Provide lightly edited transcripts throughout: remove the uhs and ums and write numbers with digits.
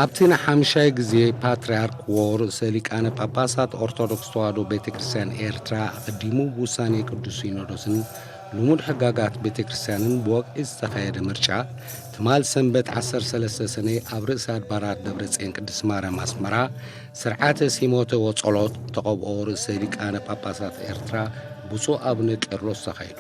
ኣብቲና ሓምሻይ ግዜ ፓትሪያርክ ወርእስ ሊቃነ ጳጳሳት ኦርቶዶክስ ተዋሃዶ ቤተ-ክርስትያን ኤርትራ ቀዲሙ ውሳኔ ቅዱስ ሲኖዶስን ልሙድ ሕጋጋት ቤተ-ክርስትያንን በወቅቱ ዝተካየደ ምርጫ ትማል ሰንበት 13 ሰኔ ኣብ ርእሰ ኣድባራት ደብረጽዮን ቅድስት ማርያም ኣስመራ ስርዓተ ሲሞተ ወጸሎት ተቐብኦ ርእሰ ሊቃነ ጳጳሳት ኤርትራ ብፁዕ አቡነ ቄርሎስ ተካሂዱ።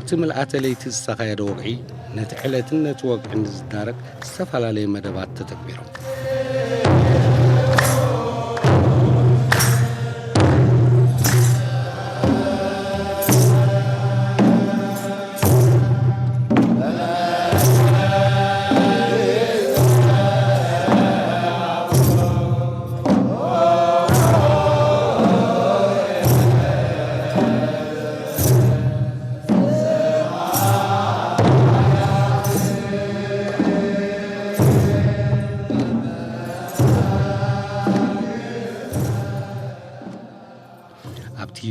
ኣብቲ ምልኣተ ለይቲ ዝተኻየደ ወግዒ ነቲ ዕለትን ነቲ ወግዕን ዝዳረግ ዝተፈላለየ መደባት ተተግቢሮም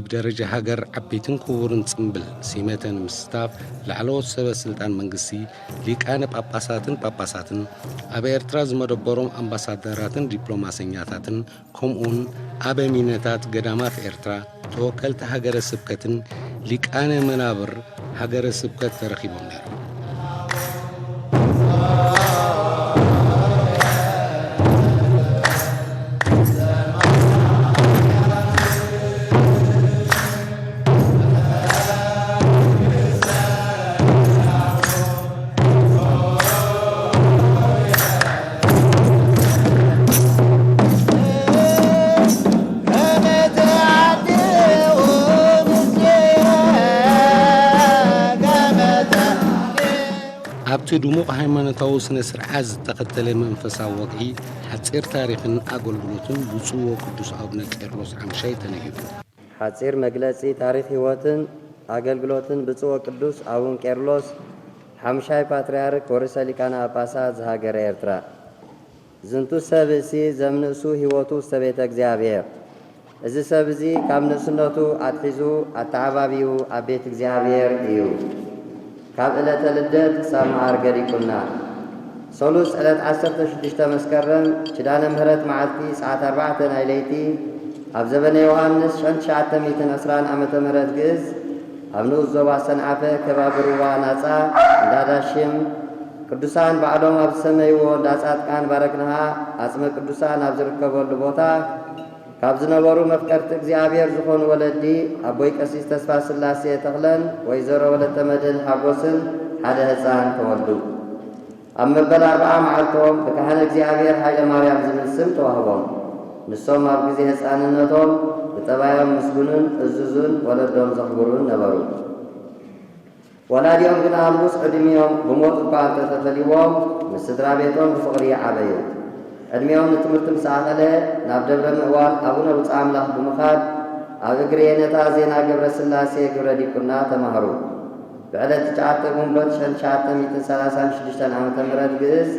درجة هاجر عبيتن كورن صنبل سيمتن مستاف لعلوت سبب سلطان منغسي ليك أنا ጳጳሳትን ኣብ ኤርትራ ዝመደበሮም ኣምባሳደራትን ዲፕሎማስያታትን ከምኡን ኣብ ሚነታት ገዳማት ኤርትራ ተወከልቲ ሃገረ ስብከትን ሊቃነ መናብር ሃገረ ስብከት ተረኺቦም ነይሮም دموع ሃይማኖታዊ ስነ ስርዓት ዝተከተለ መንፈሳዊ ወግዒ ሓፂር ታሪኽን ኣገልግሎትን ብፁዕ ወቅዱስ አቡነ ቄርሎስ ዓምሻይ ተነጊሩ ሓፂር መግለጺ ታሪኽ ህይወትን ኣገልግሎትን ብፁዕ ወቅዱስ አቡነ ቄርሎስ ዓምሻይ ፓትሪያርክ ወርእሰ ሊቃነ ጳጳሳት ዘሃገረ ኤርትራ ዝንቱ ሰብ እዚ ዘምንእሱ ህይወቱ ዝተቤተ እግዚአብሔር እዚ ሰብ እዚ ካብ ንእስነቱ ኣትሒዙ ኣተዓባቢኡ ኣብ ቤተ እግዚአብሔር እዩ ካብ ዕለተ ልደት ክሳብ መዓርገ ዲቁና ሶሉስ ዕለት 16 መስከረም ኪዳነ ምህረት መዓልቲ ሰዓት 4 ናይ ለይቲ ኣብ ዘበነ ዮሐንስ 1920 ዓመተ ምህረት ግዕዝ ኣብ ንዑስ ዞባ ሰንዓፈ ከባቢ ሩባ ናፃ እንዳዳሽም ቅዱሳን ባዕሎም ኣብ ሰመይዎ እንዳጻጥቃን ባረክናሃ ኣጽመ ቅዱሳን ኣብ ዝርከበሉ ቦታ ካብ ዝነበሩ መፍቀርቲ እግዚአብሔር ዝኾኑ ወለዲ ኣቦይ ቀሲስ ተስፋ ስላሴ ተኽለን ወይዘሮ ወለተ መድህን ሓጎስን ሓደ ህፃን ተወልዱ ኣብ መበል 40 መዓልቶም ብካህነ እግዚአብሔር ሃይለ ማርያም ዝብል ስም ተዋህቦም ንሶም ኣብ ግዜ ህፃንነቶም ብጠባዮም ምስጉንን እዙዙን ወለዶም ዘኽብሩን ነበሩ ወላዲኦም ግን ኣብ ንኡስ ዕድሚኦም ብሞት እኳ እንተተፈሊዎም ምስ ስድራ ቤቶም ብፍቕሪ ዓበዩ ዕድሜኦም ንትምህርቲ ምሳኸለ ናብ ደብረ ምእዋን አቡነ ውፅእ ኣምላኽ ብምኻድ ኣብ እግሪ የነታ ዜና ገብረ ስላሴ ግብረ ዲቁና ተማሃሩ ብዕለት 9 ግንቦት 1936 ዓመተ ምህረት ግዕዝ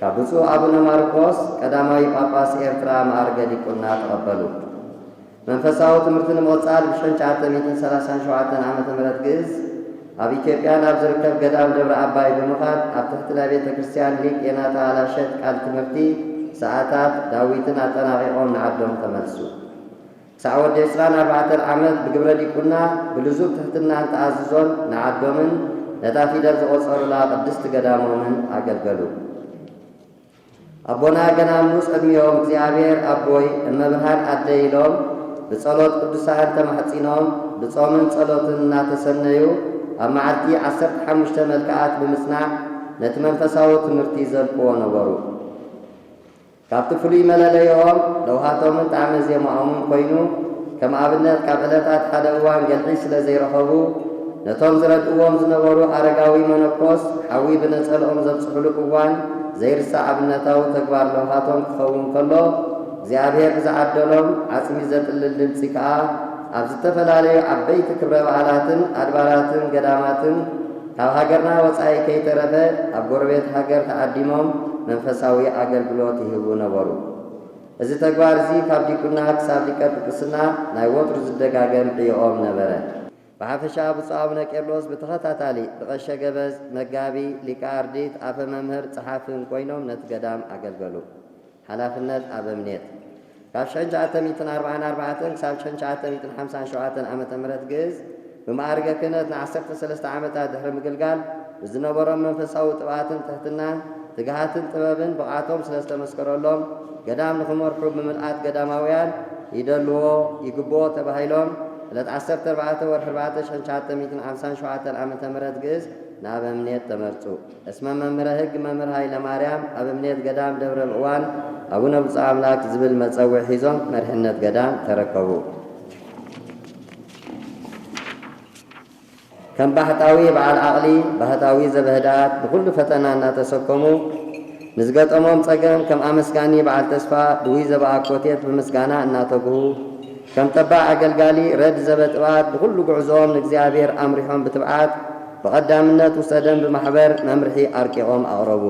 ካብ ብፁዕ አቡነ ማርቆስ ቀዳማዊ ጳጳስ ኤርትራ ማዕርገ ዲቁና ተቐበሉ መንፈሳዊ ትምህርቲ ንምቕፃል ብ1937 ዓመተ ምህረት ግዕዝ ኣብ ኢትዮጵያ ናብ ዝርከብ ገዳም ደብረ ኣባይ ብምኻድ ኣብ ትሕቲ ናይ ቤተ-ክርስትያን ሊቅ የናታ ኣላሸት ቃል ትምህርቲ ሰዓታት ዳዊትን አጠናቂቆም ንዓዶም ተመልሱ ክሳብ ወዲ 24 ዓመት ብግብረ ዲቁና ብልዙብ ትሕትና ተኣዝዞን ንዓዶምን ነታ ፊደል ዝቆፀሩላ ቅድስቲ ገዳሞምን አገልገሉ ኣቦና ገና ንኡስ ዕድሚኦም እግዚአብሔር ኣቦይ እመብርሃን ኣደይሎም ብጸሎት ቅዱሳን ተማሕፂኖም ብጾምን ጸሎትን እናተሰነዩ ኣብ መዓልቲ 15 መልክዓት ብምጽናዕ ነቲ መንፈሳዊ ትምህርቲ ዘልቅዎ ነበሩ ካብቲ ፍሉይ መለለይኦም ለውሃቶምን ጣዕመ ዜማኦምን ኮይኑ ከም ኣብነት ካብ ዕለታት ሓደ እዋን ገልዒ ስለ ዘይረኸቡ ነቶም ዝረድእዎም ዝነበሩ ኣረጋዊ መነኮስ ሓዊ ብነጸልኦም ዘብፅሕሉ እዋን ዘይርሳዕ ኣብነታዊ ተግባር ለውሃቶም ክኸውን ከሎ እግዚኣብሔር ብዝዓደሎም ዓፅሚ ዘጥልል ድምፂ ከዓ ኣብ ዝተፈላለዩ ዓበይቲ ክብረ በዓላትን ኣድባራትን ገዳማትን ካብ ሃገርና ወፃኢ ከይተረፈ ኣብ ጎረቤት ሃገር ተዓዲሞም መንፈሳዊ አገልግሎት ይህቡ ነበሩ እዚ ተግባር እዚ ካብ ዲቁና ክሳብ ሊቀ ጵጵስና ናይ ወትሩ ዝደጋገም ዕዮኦም ነበረ ብሓፈሻ ብፁዕ አቡነ ቄርሎስ ብተኸታታሊ ብቐሸ ገበዝ መጋቢ ሊቀ ኣርዲት ኣፈ መምህር ፀሓፍን ኮይኖም ነቲ ገዳም አገልገሉ ሓላፍነት ኣብ እምነት ካብ 1944 ክሳብ 1957 ዓመተ ምህረት ግዕዝ ብማዕርገ ክህነት ን13 ዓመታት ድሕሪ ምግልጋል ብዝነበሮም መንፈሳዊ ጥብኣትን ትሕትናን ትግሃትን ጥበብን ብቕዓቶም ስለዝተመስከረሎም ገዳም ንኽመርሑ ብምልኣት ገዳማውያን ይደልዎ ይግብኦ ተባሂሎም ዕለት 14 ወርሒ 4/957 ዓመተ ምህረት ግእዝ ናብ እምነት ተመርጹ። እስመ መምህረ ሕግ መምህር ሃይለ ማርያም ኣብ እምነት ገዳም ደብረ ምእዋን አቡነ ብፁዕ አምላክ ዝብል መጸውዒ ሒዞም መርሕነት ገዳም ተረከቡ። ከም ባህታዊ በዓል ዓቕሊ ባህታዊ ዘበህዳት ብኩሉ ፈተና እናተሰከሙ ንዝገጠሞም ጸገም ከም ኣመስጋኒ በዓል ተስፋ ድውይ ዘበኣኮቴት ብምስጋና እናተግሁ ከም ጠባዕ ኣገልጋሊ ረድ ዘበጥባት ብኩሉ ጉዕዞኦም ንእግዚአብሔር ኣምሪሖም ብትብዓት በቀዳምነት ውሰደን በማሕበር መምርሒ አርቂቆም አቅረቡ።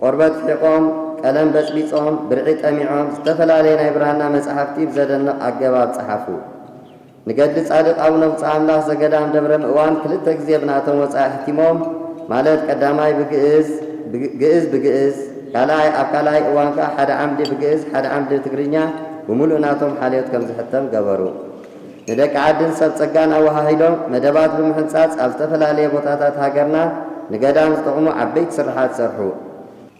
ቆርበት ሒቆም ቀለም በጽቢጾም ብርዒ ጠሚዖም ዝተፈላለዩ ናይ ብራና መጽሓፍቲ ብዘደንቕ ኣገባብ ጸሓፉ። ንገዲ ጻድቕ አቡነ ብፁዕ አምላክ ዘገዳም ደብረ ምእዋን ክልተ ግዜ ብናቶም ወጻኢ ሕቲሞም ማለት ቀዳማይ ብግእዝ ብግእዝ ካልኣይ ኣብ ካልኣይ እዋን ከዓ ሓደ ዓምዲ ብግእዝ ሓደ ዓምዲ ትግርኛ ብምሉእ ናቶም ሓልዮት ከም ዝሕተም ገበሩ። ንደቂ ዓድን ሰብ ጸጋን ኣወሃሂዶም መደባት ብምሕንጻጽ ኣብ ዝተፈላለየ ቦታታት ሃገርና ንገዳም ዝጠቕሙ ዓበይቲ ስራሓት ሰርሑ።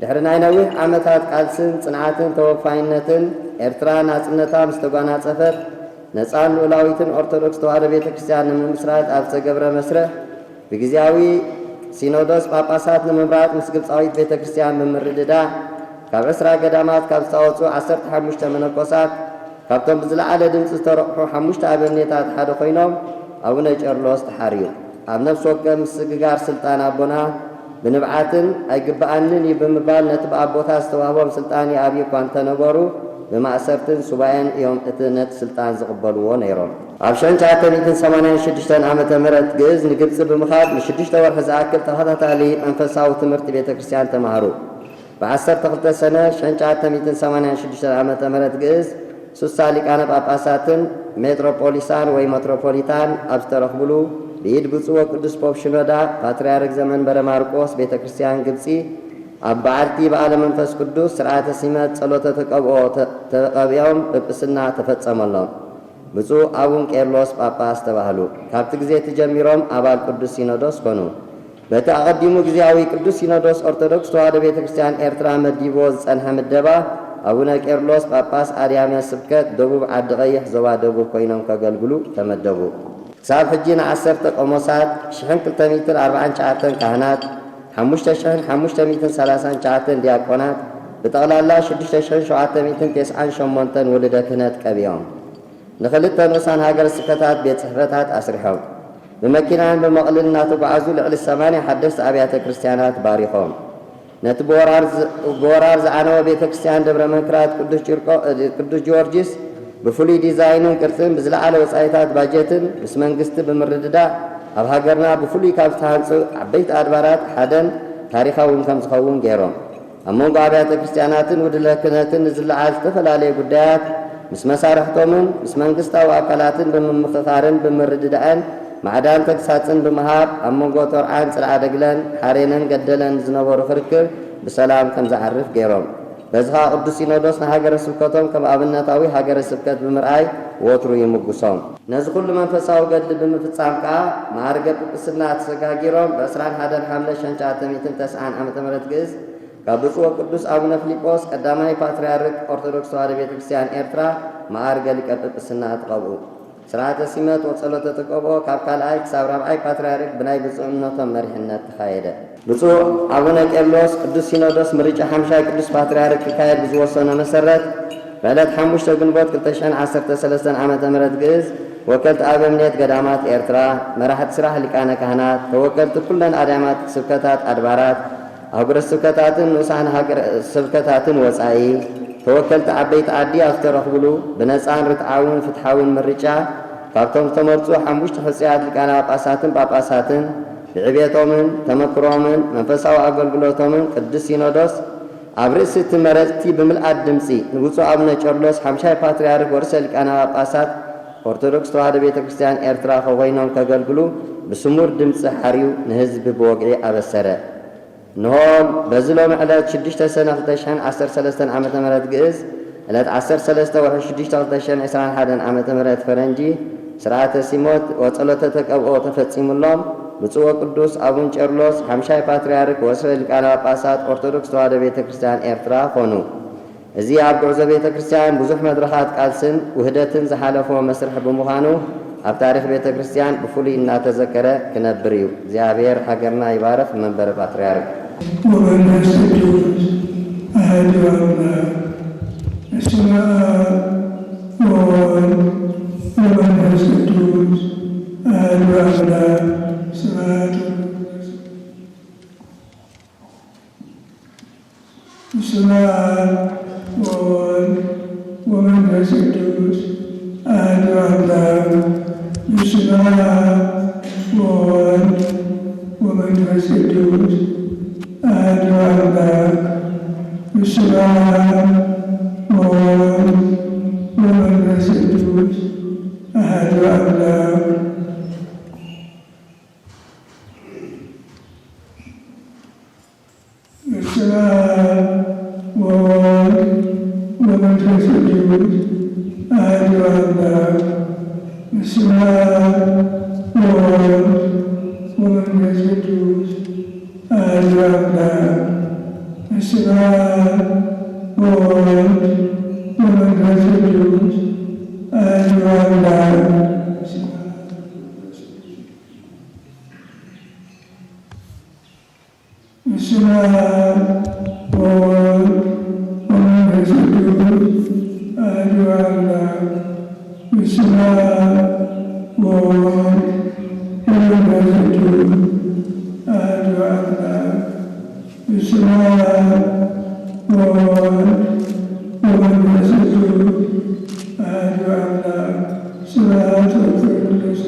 ድሕሪ ናይ ነዊሕ ዓመታት ቃልስን ጽንዓትን ተወፋይነትን ኤርትራ ናጽነታ ምስ ተጓናጸፈት ነፃን ልኡላዊትን ኦርቶዶክስ ተዋሃዶ ቤተ ክርስቲያን ንምምስራት ኣብ ዝተገብረ መስርሕ ብግዚያዊ ሲኖዶስ ጳጳሳት ንምምራጥ ምስ ግብፃዊት ቤተ ክርስቲያን ብምርድዳእ ካብ 20 ገዳማት ካብ ዝተወፁ 15 መነኮሳት ካብቶም ብዝለዓለ ድምፂ ዝተረቑሑ 5 ኣበኔታት ሓደ ኮይኖም አቡነ ቄርሎስ ተሓርዩ። ኣብ ነፍሲ ወከፍ ምስግጋር ስልጣን ኣቦና ብንብዓትን ኣይግባአንን ብምባል ነቲ ብኣቦታት ዝተዋህቦም ስልጣን ይኣብዩ እኳ እንተነበሩ ብማእሰርትን ሱባኤን እዮም እቲ ነቲ ስልጣን ዝቕበልዎ ነይሮም። ኣብ 1986 ዓመተ ምህረት ግእዝ ንግብፂ ብምኻድ ን6 ወርሒ ዝኣክል ተኸታታሊ መንፈሳዊ ትምህርቲ ቤተ ክርስቲያን ተማሃሩ። ብ12 ሰነ 1986 ዓመተ ምህረት ግእዝ 60 ሊቃነ ጳጳሳትን ሜትሮፖሊሳን ወይ ሜትሮፖሊታን ኣብ ዝተረኽብሉ ብኢድ ብፁዕ ወቅዱስ ፖፕ ሽኖዳ ፓትሪያርክ ዘመንበረ ማርቆስ ቤተ ክርስቲያን ግብፂ ኣብ በዓልቲ በዓለ መንፈስ ቅዱስ ስርዓተ ሲመት ጸሎተ ተቀብኦ ተቀቢኦም ጵጵስና ተፈጸመሎም። ብፁዕ አቡነ ቄርሎስ ጳጳስ ተባህሉ። ካብቲ ግዜ ተጀሚሮም አባል ቅዱስ ሲኖዶስ ኮኑ። በቲ ኣቐዲሙ ግዚያዊ ቅዱስ ሲኖዶስ ኦርቶዶክስ ተዋሃዶ ቤተ ክርስቲያን ኤርትራ መዲቦ ዝጸንሐ ምደባ አቡነ ቄርሎስ ጳጳስ ኣድያመ ስብከት ደቡብ ዓዲ ቀይሕ ዞባ ደቡብ ኮይኖም ከገልግሉ ተመደቡ። ክሳብ ሕጂ ን10 ቆሞሳት 1249 ካህናት 5539 ዲያቆናት ብጠቕላላ 6798 ወልደ ክህነት ቀቢኦም ንኽልተ ንኡሳን ሃገረ ስብከታት ቤት ጽሕፈታት ኣስሪሖም ብመኪናን ብመቕልን እናተጓዓዙ ልዕሊ 81 ኣብያተ ክርስቲያናት ባሪኾም ነቲ ብወራር ዝዓነወ ቤተ ክርስቲያን ደብረ መንክራት ቅዱስ ጊዮርጊስ ብፍሉይ ዲዛይንን ቅርጽን ብዝለዓለ ወጻኢታት ባጀትን ምስ መንግስቲ ብምርድዳእ ኣብ ሃገርና ብፍሉይ ካብ ዝተሃንጹ ዓበይቲ ኣድባራት ሓደን ታሪኻውን ከም ዝኸውን ገይሮም ኣብ መንጎ ኣብያተ ክርስቲያናትን ውድለ ክህነትን ንዝለዓል ዝተፈላለየ ጉዳያት ምስ መሳርሕቶምን ምስ መንግስታዊ ኣካላትን ብምምኽኻርን ብምርድዳእን ማዕዳን ተግሳጽን ብምሃብ ኣብ መንጎ ተርዓን ጽልዓ ደግለን ሓሬንን ገደለን ዝነበሩ ክርክር ብሰላም ከም ዝዓርፍ ገይሮም። በዝኻ ቅዱስ ሲኖዶስ ንሃገረ ስብከቶም ከም ኣብነታዊ ሃገረ ስብከት ብምርኣይ ወትሩ ይምጉሶም። ነዚ ኩሉ መንፈሳዊ ገድሊ ብምፍጻም ከዓ ማዕርገ ጵጵስና ተሰጋጊሮም ብ21 ሐምለ 1990 ዓመተ ምህረት ግእዝ ካብ ብፁዕ ወቅዱስ አቡነ ፊልጶስ ቀዳማይ ፓትሪያርክ ኦርቶዶክስ ተዋሃዶ ቤተ ክርስቲያን ኤርትራ ማዕርገ ሊቀ ጵጵስና ተቐብኡ። ስርዓተ ሲመት ወጸሎተ ተቀብኦ ካብ ካልኣይ ክሳብ 4ይ ፓትሪያርክ ብናይ ብፁዕነቶም መሪሕነት ተኻየደ። ብፁዕ አቡነ ቄርሎስ ቅዱስ ሲኖዶስ ምርጫ 50 ቅዱስ ፓትሪያርክ ክካየድ ብዝወሰነ መሰረት በዕለት 5 ግንቦት 2013 ዓመተ ምህረት ግእዝ ወከልቲ ኣበምኔት ገዳማት ኤርትራ መራሕቲ ስራሕ ሊቃነ ካህናት ተወከልቲ ኩለን ኣድያማት ስብከታት ኣድባራት ኣህጉረ ስብከታትን ንኡሳን ሃገረ ስብከታትን ወጻኢ ተወከልቲ ዓበይቲ ዓዲ ኣብ ዝተረኽብሉ ብነፃን ርትዓውን ፍትሓውን ምርጫ ካብቶም ዝተመርፁ 5 ሕፁያት ሊቃነ ጳጳሳትን ብዕብየቶምን ተመክሮምን መንፈሳዊ ኣገልግሎቶምን ቅዱስ ሲኖዶስ ኣብ ርእሲ እቲ መረፅቲ ብምልኣት ድምፂ ንብፁዕ አቡነ ቄርሎስ 50 ፓትርያርክ ወርእሰ ሊቃነ ጳጳሳት ኦርቶዶክስ ተዋሃዶ ቤተ ክርስቲያን ኤርትራ ኮይኖም ከገልግሉ ብስሙር ድምፂ ሓርዩ ንህዝቢ ብወግዒ ኣበሰረ። ንሆም በዚ ሎሚ ዕለት 6 ሰነ 2013 ዓመተ ምህረት ግእዝ ዕለት 13 ወርሒ 6 2021 ዓመተ ምህረት ፈረንጂ ስርዓተ ሲሞት ወጸሎተ ተቀብኦ ተፈጺሙሎም ብፁዕ ወቅዱስ አቡነ ቄርሎስ 50 ፓትርያርክ ወርእሰ ሊቃነ ጳጳሳት ኦርቶዶክስ ተዋሃዶ ቤተ ክርስቲያን ኤርትራ ኾኑ። እዚ ኣብ ጉዕዞ ቤተ ክርስቲያን ብዙሕ መድረኻት ቃልስን ውህደትን ዝሓለፎ መስርሕ ብምዃኑ ኣብ ታሪክ ቤተ-ክርስትያን ብፍሉይ እናተዘከረ ክነብር እዩ። እግዚአብሔር ሃገርና ይባረክ። መንበረ ፓትሪያርክ ወመንፈስ ቅዱስ አሐዱ አምላክ በስመ አብ ወወልድ ወመንፈስ ቅዱስ አሐዱ አምላክ ስብሐት በስመ አብ ወወልድ ወመንፈስ ቅዱስ አሐዱ አምላክ በስመ አብ ወወልድ ወመንፈስ ቅዱስ አሐዱ አምላክ በስመ አብ ወወልድ ወመንፈስ ቅዱስ አሐዱ አምላክ በስመ አብ ወወልድ ወመንፈስ ቅዱስ አሐዱ አምላክ በስመ አብ ወወልድ ወመንፈስ ቅዱስ አሐዱ አምላክ በስመ አብ ወወልድ ወመንፈስ ቅዱስ አሐዱ አምላክ በስመ አብ ወወልድ ወመንፈስ ቅዱስ አሐዱ አምላክ በስመ አብ ወወልድ ወመንፈስ ቅዱስ አሐዱ አምላክ በስመ አብ ወወልድ ወመንፈስ ቅዱስ አሐዱ አምላክ ስብሐት ወቅዱስ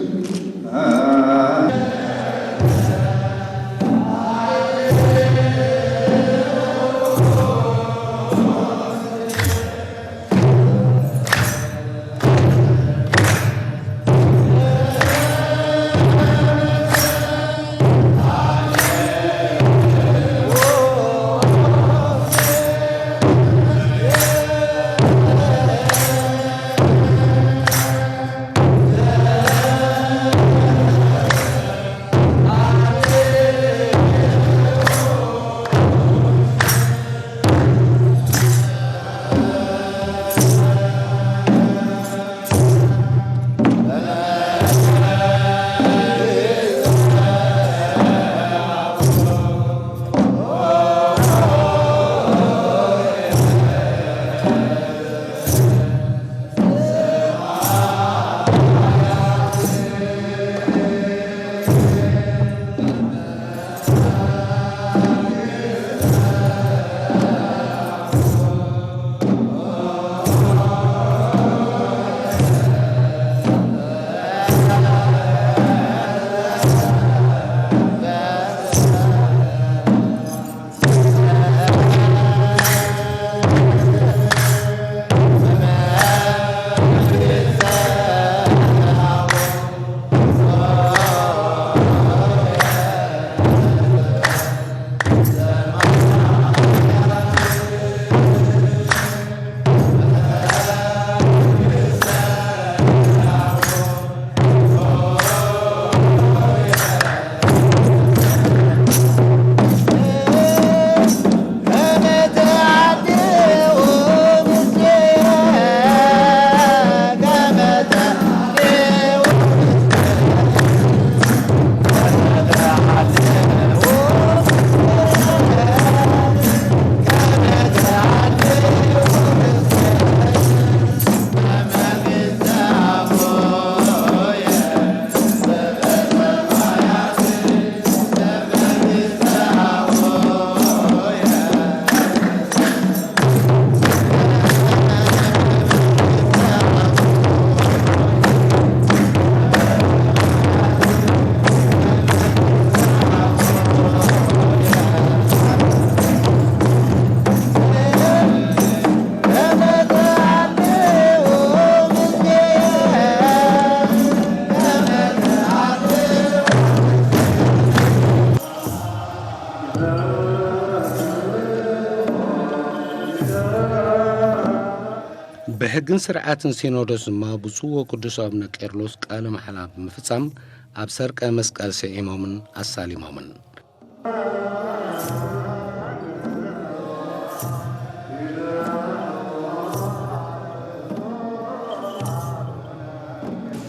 بهجن سرعة سينودوس ما بصو وقدس أبن قيرلوس قال محلا بمفصم أبصر كمسكال سيمامن السالمامن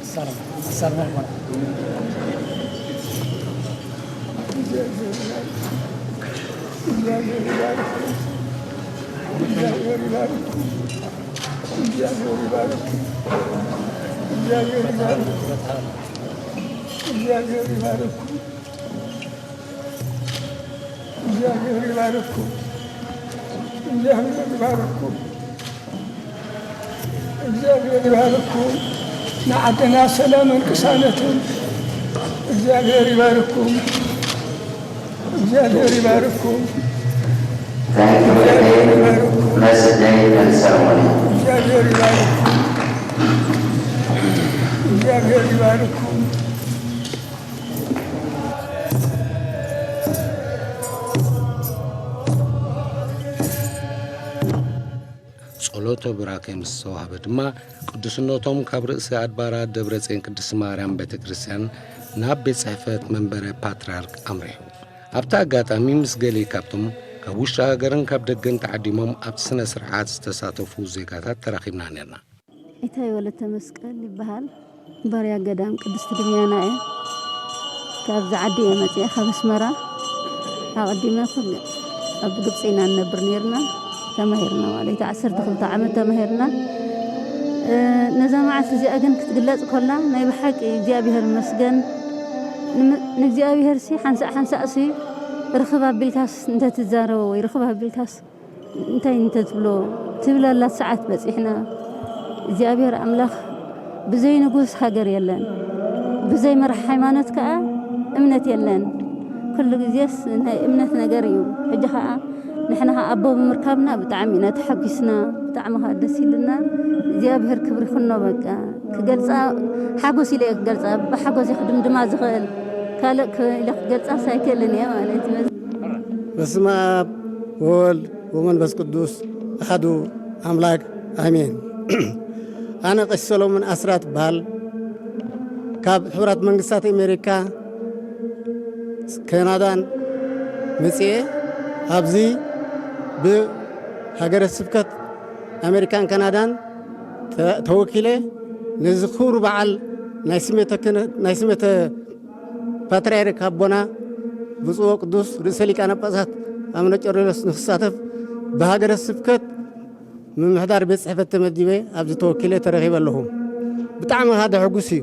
السلام حسرنا المرة نعدنا سلاما كسانة እግዚአብሔር ይባርኩም እግዚአብሔር ይባርኩም እግዚአብሔር ይባርኩም ጸሎተ ብራኬ ምስተዋሃበ ድማ ቅዱስነቶም ካብ ርእሰ አድባራት ደብረጽዮን ቅድስት ማርያም ቤተ-ክርስትያን ናብ ቤት ጽሕፈት መንበረ ፓትሪያርክ አምሪሑ ኣብታ አጋጣሚ ምስ ገሌ ካብቶም ካብ ውሽጢ ሃገርን ካብ ደገን ተዓዲሞም ኣብ ስነ ስርዓት ዝተሳተፉ ዜጋታት ተራኺብና ነርና። ኢታይ ወለተ መስቀል ይበሃል ባርያ ገዳም ቅድስት ድምያና እየ ካብ ዝዓዲ እየ መፅአ ካብ ኣስመራ ኣቐዲመ ኣብ ግብፂ ኢና ንነብር ነርና ተማሂርና ማለት 12 ዓመት ተማሂርና ነዛ መዓልቲ እዚኣ ግን ክትግለጽ ኮላ ናይ ብሓቂ እግዚአብሔር መስገን ንእግዚአብሔር ሲ ሓንሳእ ሲ ርኽባ ቢልካስ እንተትዛረበ ወይ ርኽባ ቢልካስ እንታይ እንተትብሎ ትብለላ ሰዓት በፂሕና እግዚአብሔር ኣምላኽ ብዘይ ንጉስ ሃገር የለን ብዘይ መራሒ ሃይማኖት ከዓ እምነት የለን ኩሉ ግዜስ ናይ እምነት ነገር እዩ ሕጂ ከዓ ንሕና ኣቦ ብምርካብና ብጣዕሚ ኢና ተሓጊስና ብጣዕሚ ከዓ ደስ ኢሉና እግዚአብሔር ክብሪ ይኹኖ በቃ ክገልጻ ሓጎስ ኢለ ክገልጻ ብሓጎስ ይኽድምድማ ዝኽእል ካልእ ክገልጻ ሳይክእልን እየ ማለት እዩ። በስመ አብ ወወልድ ወመንፈስ ቅዱስ አሐዱ አምላክ አሜን። ኣነ ቀሲስ ሰሎሞን ኣስራት በሃል ካብ ሕብራት መንግስታት አሜሪካ ካናዳን መጽአ ኣብዚ ብሃገረ ስብከት አሜሪካን ካናዳን ተወኪለ ነዚ ክብሩ በዓል ናይ ስሜተ ፓትሪያርክ አቦና ብፁዕ ወቅዱስ ርእሰ ሊቃነ ጳጳሳት አቡነ ቄርሎስ ንክሳተፍ ብሃገረ ስብከት ምምሕዳር ቤት ጽሕፈት ተመዲበ ኣብዚ ተወኪለ ተረኺበ ኣለኹ። ብጣዕሚ ከዓ ደሕጉስ እዩ።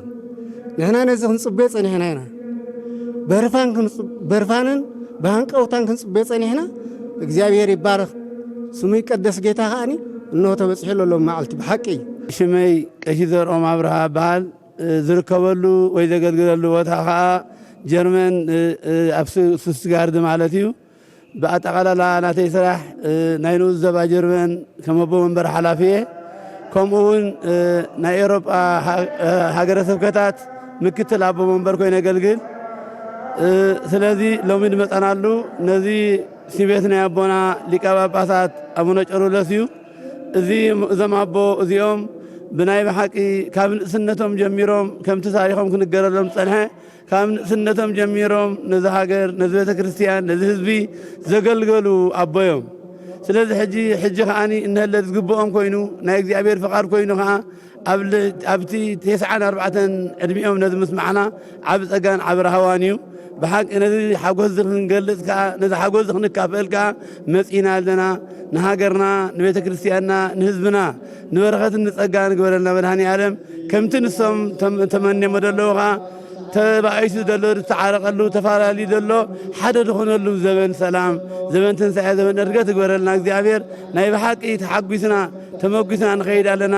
ንሕና ነዚ ክንጽበዮ ጸኒሕና ኢና በርፋንን ብሃንቀውታን ክንጽበዮ ጸኒሕና እግዚአብሔር ይባረኽ ስሙ ይቀደስ ጌታ ከዓኒ እንሆ ተበጽሒሉ ኣሎ መዓልቲ ብሓቂ ሽመይ ቀሺስ ዘርኦም አብርሃ በሃል ዝርከበሉ ወይ ዘገልግለሉ ቦታ ከዓ ጀርመን ኣብ ስቱትጋርት ማለት እዩ። ብኣጠቓላላ ናተይ ስራሕ ናይ ንኡስ ዞባ ጀርመን ከም ኣቦ መንበር ሓላፊ እየ። ከምኡውን ናይ ኤውሮጳ ሃገረ ስብከታት ምክትል ኣቦ መንበር ኮይኑ የገልግል። ስለዚ ሎሚ ንመፀናሉ ነዚ ሲቤት ናይ ኣቦና ሊቀ ጳጳሳት አቡነ ቄርሎስ እዩ። እዞም ኣቦ እዚኦም ብናይ ብሓቂ ካብ ንእስነቶም ጀሚሮም ከምቲ ታሪኾም ክንገረሎም ፀንሐ ካብ ንእስነቶም ጀሚሮም ነዚ ሃገር ነዚ ቤተ ክርስቲያን ነዚ ህዝቢ ዘገልገሉ ኣቦ እዮም። ስለዚ ሕጂ ከዓኒ እንህለ ዝግብኦም ኮይኑ ናይ እግዚአብሔር ፍቓድ ኮይኑ ከዓ ኣብቲ 94 ዕድሚኦም ነዚ ምስማዕና ዓብ ፀጋን ዓብ ረሃዋን እዩ። ብሓቂ ነዚ ሓጎስ ክንገልጽ ከዓ ነዚ ሓጎስ ክንካፈል ከዓ መፂና ኣለና። ንሃገርና ንቤተ ክርስቲያንና ንህዝብና ንበረኸት ንጸጋ ንግበረልና መድሃኒ ዓለም ከምቲ ንሶም ተመንየሞ ደለዉ ከዓ ተባኢሱ ደሎ ዝተዓረቐሉ ተፈላለዩ ደሎ ሓደ ድኾነሉ ዘበን ሰላም ዘበን ትንሣኤ ዘበን ዕርገት ትግበረልና እግዚአብሔር ናይ ብሓቂ ተሓጒስና ተመጒስና ንኸይድ ኣለና።